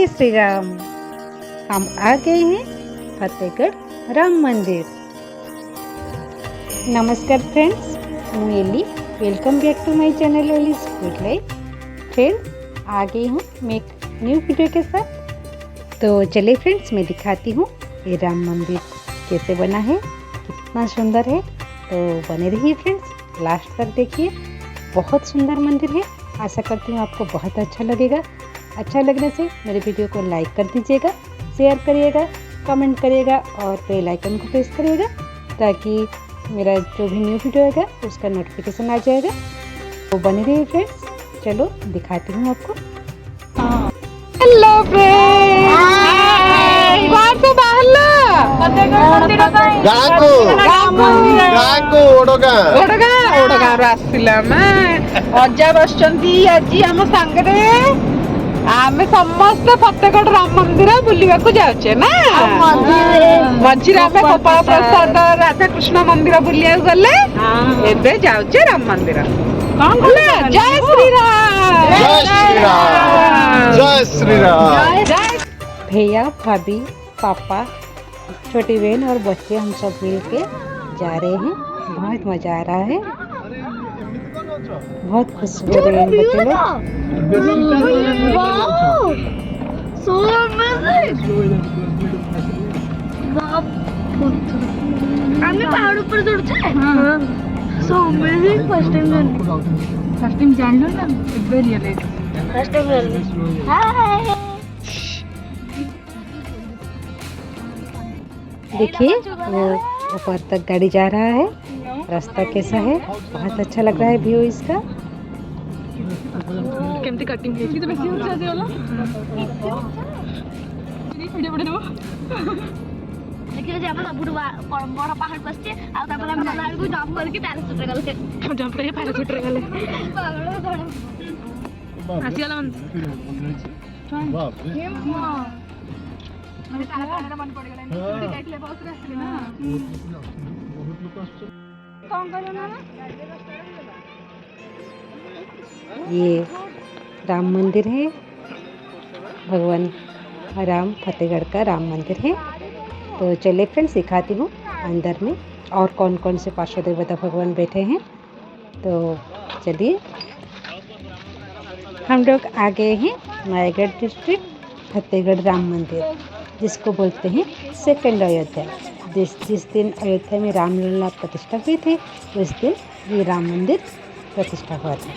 जय श्री राम। हम आ गए हैं फतेहगढ़ राम मंदिर। नमस्कार फ्रेंड्स, हूँ Ellie. Welcome back to my channel Ellie's good life. Friends, आ गई हूँ मैं एक न्यू वीडियो के साथ। तो चलिए फ्रेंड्स, मैं दिखाती हूँ ये राम मंदिर कैसे बना है, कितना सुंदर है। तो बने रहिए फ्रेंड्स, लास्ट तक देखिए। बहुत सुंदर मंदिर है। आशा करती हूँ आपको बहुत अच्छा लगेगा। अच्छा लगने से मेरे वीडियो को लाइक कर दीजिएगा, शेयर करिएगा, कमेंट करिएगा और बेल आइकन को प्रेस करिएगा ताकि मेरा जो भी न्यू वीडियो आएगा उसका नोटिफिकेशन आ जाएगा। तो बने रहिए फ्रेंड्स, चलो दिखाती हूँ आपको। हेलो फ्रेंड्स, ଅଜା ବସିଛନ୍ତି ଆଜି ଆମ ସାଙ୍ଗରେ। ଆମେ ସମସ୍ତେ ଫତେଗଡ଼ ରାମ ମନ୍ଦିର ବୁଲିବାକୁ ଯାଉଛେ ନା। ମଝିରେ ଆମେ ଗୋପାଳ ପ୍ରସାଦ ରାଧାକୃଷ୍ଣ ମନ୍ଦିର ବୁଲିବାକୁ ଗଲେ, ଏବେ ଯାଉଛେ ରାମ ମନ୍ଦିର। କଣ କଲେ? ଜୟ ଶ୍ରୀରାମ, जय श्री राम। भैया, भाभी, पापा, छोटी बहन और बच्चे हम सब मिल के जा रहे हैं। बहुत मज़ा आ रहा है, बहुत खुश हो रहे हैं बच्चे लोग। पहाड़ ऊपर चढ़ते सो अमेजिंग। फर्स्ट टाइम जान लो ना, रियलाइज फर्स्ट टाइम हाय। देखिए वो ऊपर तक गाड़ी जा रहा है। रास्ता कैसा है, बहुत अच्छा लग रहा है व्यू इसका। କେମିତି କଟିଂ ହେଇଛି ତ ବେଶୀ ଉଚ୍ଚା ଆସିଗଲା। ଭିଡ଼ିଓ ପଠେଇ ଦେବ। देखिए जे अपन सबुठ बड़ पहाड़ पर से आ तापर हम गला को जंप करके पैराशूट रे गले। ଜମ୍ପ କରି ପାରାଚୁଟ୍ ରେ ଗଲେ। ଆସିଗଲା ମନ। ମାନେ ତାରା ତାରା ମନ ପଡି ଗଲା। ଛୁଟି ଯାଇଥିଲେ ବସ ରେ ଆସିଲେ ନା। କଣ କହିଲ ନା? ये राम मंदिर है, भगवान राम फतेहगढ़ का राम मंदिर है। तो चलिए फ्रेंड्स, दिखाती हूँ अंदर में और कौन कौन से पार्षद देवता भगवान बैठे हैं। तो चलिए, हम लोग आ गए हैं रायगढ़ डिस्ट्रिक्ट फतेहगढ़ राम मंदिर, जिसको बोलते हैं सेकंड अयोध्या। जिस दिन अयोध्या में रामलला प्रतिष्ठा हुई थी, उस दिन ये राम मंदिर प्रतिष्ठा हुआ था।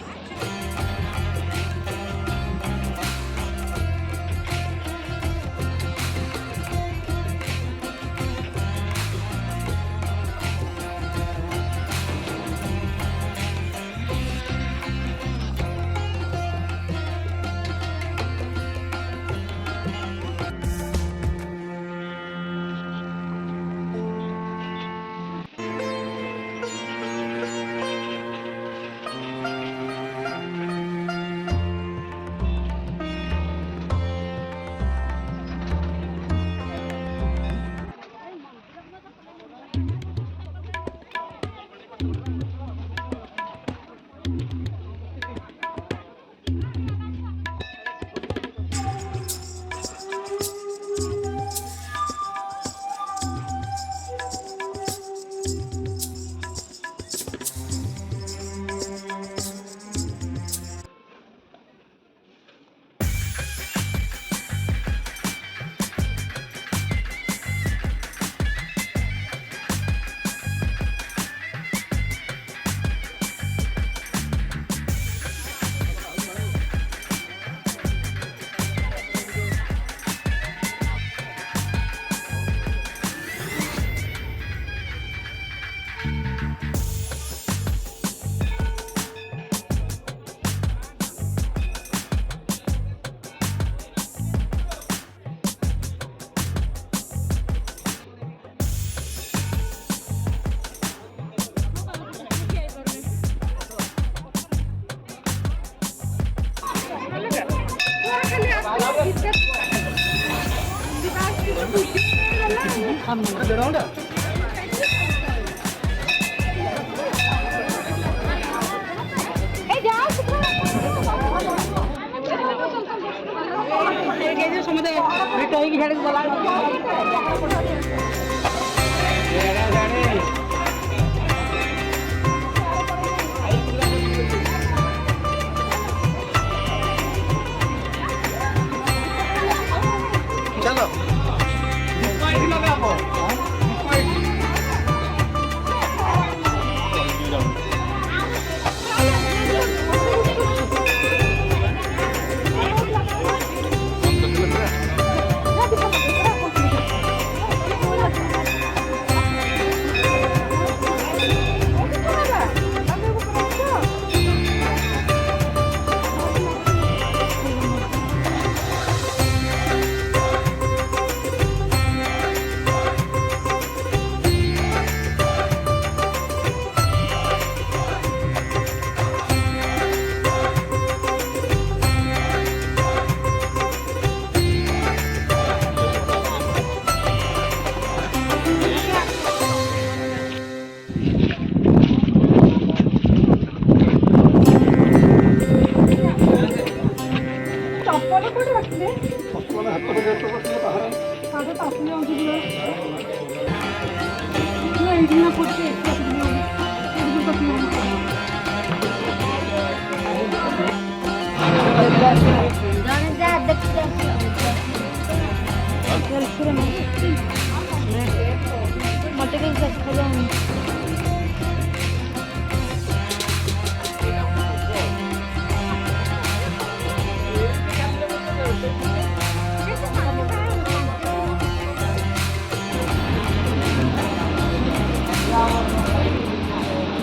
ହେଇଯିବ ସମସ୍ତେ ଭେଟ ହେଇକି ଛାଡ଼ିକି ଗଲା चलो मटे के देखा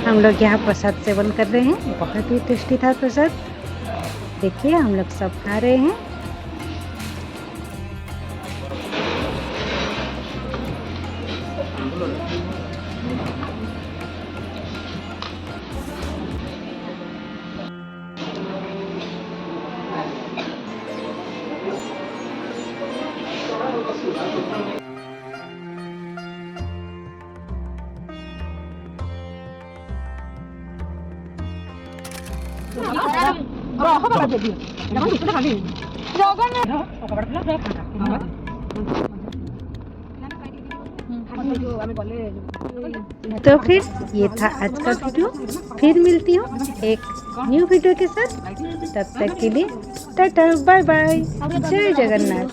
हम लोग यहाँ प्रसाद सेवन कर रहे हैं। बहुत ही टेस्टी था प्रसाद। देखिए हम लोग सब खा रहे हैं। तो फिर ये था आज का वीडियो। फिर मिलती हूँ एक न्यू वीडियो के साथ। तब तक के लिए टाटा बाय बाय, जय जगन्नाथ।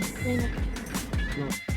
स्क्रीन